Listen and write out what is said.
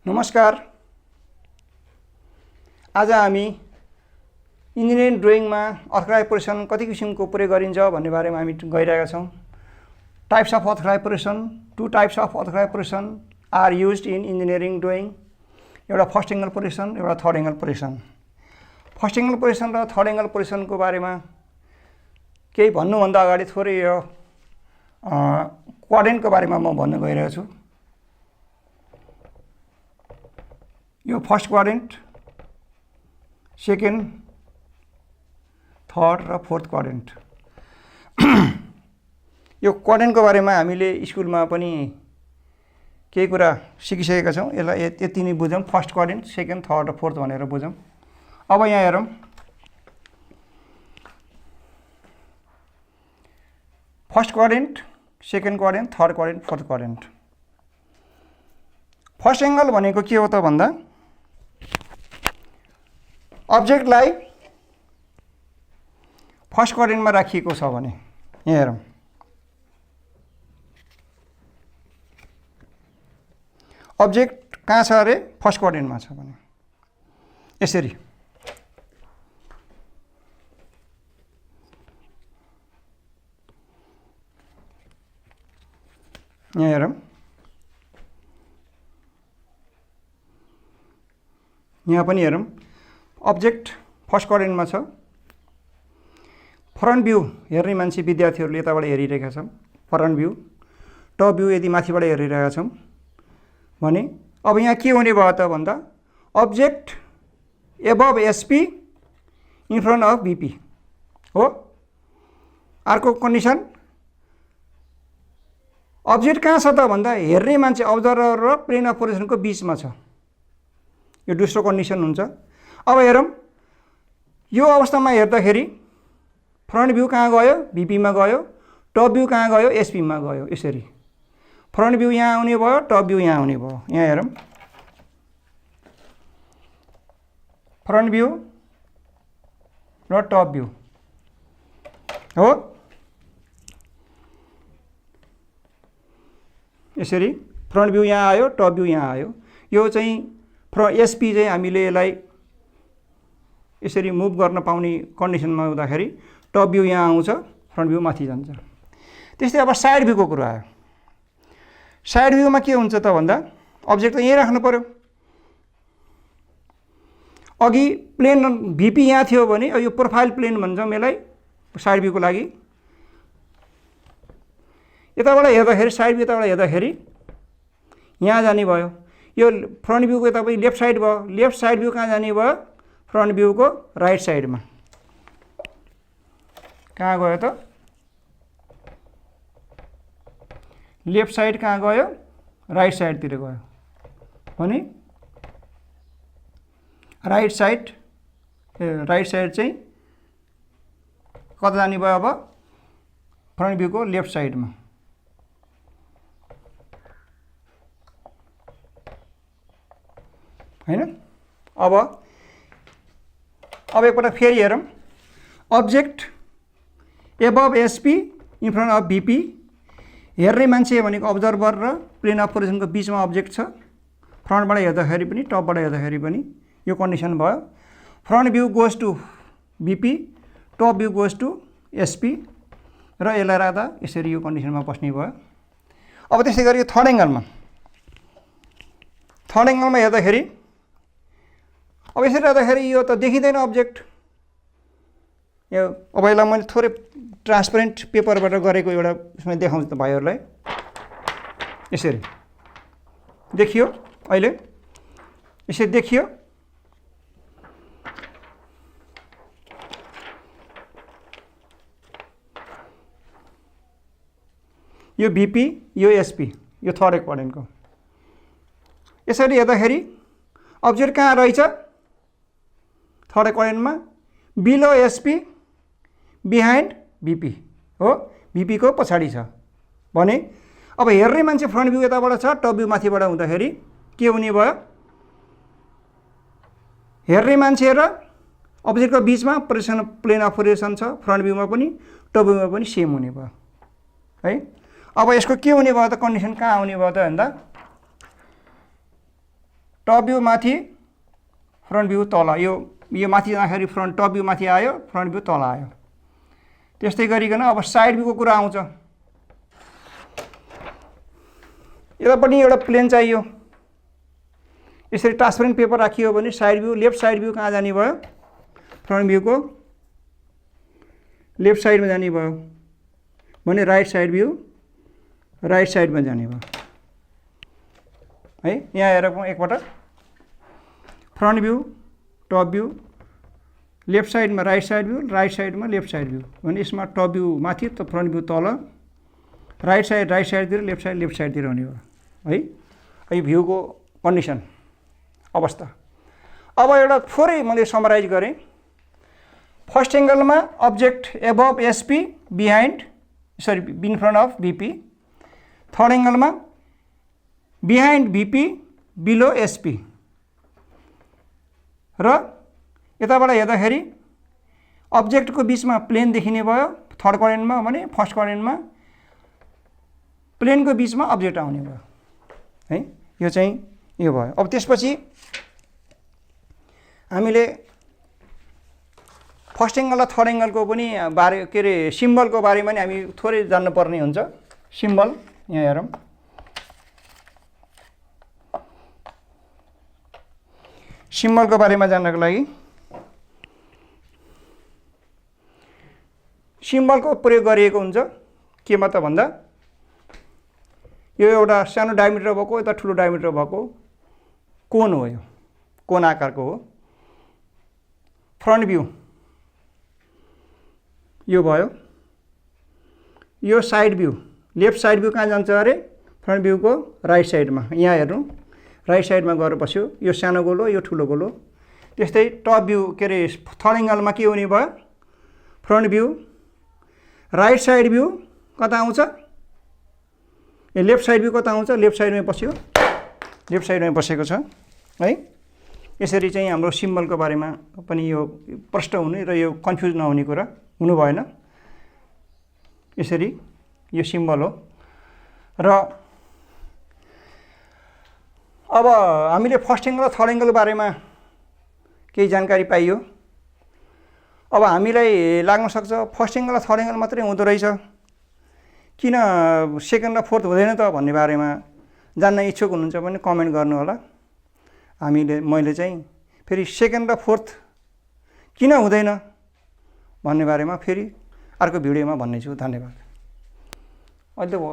नमस्कार। आज हामी इन्जिनियरिङ ड्रइङमा अर्थक्राई पोजिसन कति किसिमको प्रयोग गरिन्छ भन्ने बारेमा हामी गइरहेका छौं। Types of orthographic position, two types of orthographic position are used in engineering drawing. एउटा फर्स्ट एंगल पोजिसन, एउटा third angle position. First angle position र थर्ड एंगल पोजिसनको बारेमा केही भन्नुभन्दा अगाडि थोरै यो क्वाड्रेन्टको बारेमा म भन्न गइरहेको छु। यो फर्स्ट क्वाड्रेन्ट, सेकेन्ड, थर्ड र फोर्थ क्वाड्रेन्ट। यो क्वाड्रेन्टको बारेमा हामीले स्कुलमा पनि केही कुरा सिकिसकेका छौं। यसलाई यति नै बुझौं, फर्स्ट क्वाड्रेन्ट, सेकेन्ड, थर्ड र फोर्थ भनेर बुझौं। अब यहाँ हेरौं, first quadrant, second quadrant, third quadrant, fourth quadrant. First angle भनेको के हो त भन्दा अब्जेक्टलाई फर्स्ट क्वाड्रेन्टमा राखिएको छ भने यहाँ हेरौं, अब्जेक्ट कहाँ छ अरे? फर्स्ट क्वाड्रेन्टमा छ भने यसरी यहाँ हेरौं, यहाँ पनि हेरौं, अब्जेक्ट फर्स्ट क्वाड्रेन्टमा छ। फ्रन्ट भ्यू हेर्ने मान्छे विद्यार्थीहरूले यताबाट हेरिरहेका छन्। फ्रन्ट भ्यू, टप भ्यू यदि माथिबाट हेरिरहेका छौं भने अब यहाँ के हुने भयो त भन्दा object above SP in front of BP हो। अर्को कन्डिसन, अब्जेक्ट कहाँ छ त भन्दा हेर्ने मान्छे अब्जर्भर र प्लेन अफ पोजिसनको बीचमा छ। यो दोस्रो कन्डिसन हुन्छ। अब हेरौं, यो अवस्थामा हेर्दाखेरि फ्रन्ट भ्यू कहाँ गयो? बीपी मा गयो। टप भ्यू कहाँ गयो? एसपी मा गयो। यसरी फ्रन्ट भ्यू यहाँ आउने भयो, टप भ्यू यहाँ आउने भयो। यहाँ हेरौं, फ्रन्ट भ्यू र टप भ्यू हो। यसरी फ्रन्ट भ्यू यहाँ आयो, टप भ्यू यहाँ आयो। यो चाहिँ एसपी चाहिँ हामीले यसलाई यसरी मुभ गर्न पाउने कन्डिसनमा हुँदाखेरि टप भ्यू यहाँ आउँछ, फ्रन्ट भ्यू माथि जान्छ। त्यस्तै अब साइड भ्यूको कुरा आयो। साइड भ्यूमा के हुन्छ त भन्दा अब्जेक्ट त यही राख्नु पर्यो। अघि प्लेन भीपी यहाँ थियो भने यो प्रोफाइल प्लेन भन्छौँ यसलाई साइड भ्यूको लागि। यताबाट हेर्दाखेरि साइड भ्यू, यताबाट हेर्दाखेरि यहाँ जाने भयो। यो फ्रन्ट भ्यूको तपाईँ लेफ्ट साइड भयो। लेफ्ट साइड भ्यू कहाँ जाने भयो? फ्रन्ट भ्यूको राइट साइडमा। कहाँ गयो त? लेफ्ट साइड कहाँ गयो? राइट साइडतिर गयो भने राइट साइड चाहिँ कता जाने भयो? अब फ्रन्ट भ्यूको लेफ्ट साइडमा। हैन? अब एकपल्ट फेरि हेरौं, object above SP in front of BP. हेर्ने मान्छे भनेको अब्जर्भर र प्लेन अफ पोजिसनको बीचमा अब्जेक्ट छ। फ्रन्टबाट हेर्दाखेरि पनि टपबाट हेर्दाखेरि पनि यो कन्डिसन भयो। Front view goes to BP, top view goes to SP र यसलाई राख्दा यसरी यो कन्डिसनमा बस्ने भयो। अब त्यसै गरी थर्ड एंगलमा हेर्दाखेरि अब यसरी राख्दाखेरि यो त देखिँदैन अब्जेक्ट। यो अब यसलाई मैले थोरै ट्रान्सपेरेन्ट पेपरबाट गरेको एउटा उसमा देखाउँछु त भाइहरूलाई। यसरी देखियो, अहिले यसरी देखियो। यो बीपी, यो एसपी, यो थर्ड क्वाड्रेन्टको। यसरी हेर्दाखेरि अब्जेक्ट कहाँ रहेछ? थर्ड क्वाड्रेन्टमा, बिलो एसपी बिहाइन्ड बीपी हो। बीपी को पछाडि छ भने अब हेर्ने मान्छे फ्रन्ट भ्यू यताबाट छ, टप भ्यू माथिबाट हुँदाखेरि के हुने भयो? हेर्ने मान्छे र अब्जेक्टको बीचमा पोजिसन, प्लेन अफ पोजिसन छ। फ्रन्ट भ्यूमा पनि टप भ्यूमा पनि सेम हुने भयो है। अब यसको के हुने भयो त? कन्डिसन कहाँ आउने भयो त भन्दा टप भ्यू माथि फ्रन्ट भ्यू तल यो माथि जाँदाखेरि टप भ्यू माथि आयो फ्रन्ट भ्यू तल आयो। त्यस्तै गरिकन अब साइड भ्यूको कुरा आउँछ। यतापट्टि एउटा प्लेन चाहियो। यसरी ट्रान्सपेरेन्ट पेपर राखियो भने side view left side view कहाँ जाने भयो? फ्रन्ट भ्यूको लेफ्ट साइडमा जाने भयो भने राइट साइड भ्यू राइट साइडमा जाने भयो है। यहाँ हेरेको एकपटक front view top view left साइडमा राइट साइडमा लेफ्ट साइड भ्यू भने यसमा टप भ्यू माथि त फ्रन्ट भ्यू तल राइट साइडतिर लेफ्ट साइडतिर हुने भयो है। यो भ्यूको कन्डिसन अवस्था। अब एउटा थोरै मैले समराइज गरेँ। फर्स्ट एङ्गलमा object above SP in front of BP. Third एङ्गलमा बिहाइन्ड बीपी बिलो एसपी। र यताबाट हेर्दाखेरि अब्जेक्टको बिचमा प्लेन देखिने भयो थर्ड क्वाड्रेन्टमा भने फर्स्ट क्वाड्रेन्टमा प्लेनको बिचमा अब्जेक्ट आउने भयो है। यो चाहिँ यो भयो। अब त्यसपछि हामीले फर्स्ट एङ्गल र थर्ड एङ्गलको पनि बारे के अरे सिम्बलको बारेमा नि हामी थोरै जान्नुपर्ने हुन्छ। सिम्बल यहाँ हेरौँ। सिम्बलको बारेमा जान्नको लागि सिम्बलको प्रयोग गरिएको हुन्छ केमा त भन्दा यो एउटा सानो डायमिटर भएको यता ठुलो डायमिटर भएको कोन हो। यो कोन आकारको हो। फ्रन्ट भ्यू यो भयो। यो side view left side view कहाँ जान्छ अरे? फ्रन्ट भ्यूको राइट साइडमा। यहाँ हेर्नु राइट साइडमा गएर बस्यो। यो सानो गोलो यो ठुलो गोलो। त्यस्तै टप भ्यू के अरे थर्ड एङ्गलमा के हुने भयो? Front view right side view कता आउँछ? ए लेफ्ट साइड भ्यू कता आउँछ? लेफ्ट साइडमै बस्यो। लेफ्ट साइडमै बसेको छ है। यसरी चाहिँ हाम्रो सिम्बलको बारेमा पनि यो प्रश्न हुने र यो कन्फ्युज नहुने कुरा हुनु भएन। यसरी यो सिम्बल हो। र अब हामीले फर्स्ट एङ्गल र थर्ड एङ्गलको बारेमा केही जानकारी पाइयो। अब हामीलाई लाग्न सक्छ फर्स्ट एङ्गल र थर्ड एङ्गल मात्रै हुँदो रहेछ, किन सेकेन्ड र फोर्थ हुँदैन त भन्ने बारेमा जान्न इच्छुक हुनुहुन्छ भने कमेन्ट गर्नु होला। मैले चाहिँ फेरि सेकेन्ड र फोर्थ किन हुँदैन भन्ने बारेमा फेरि अर्को भिडियोमा भन्नेछु। धन्यवाद। अहिले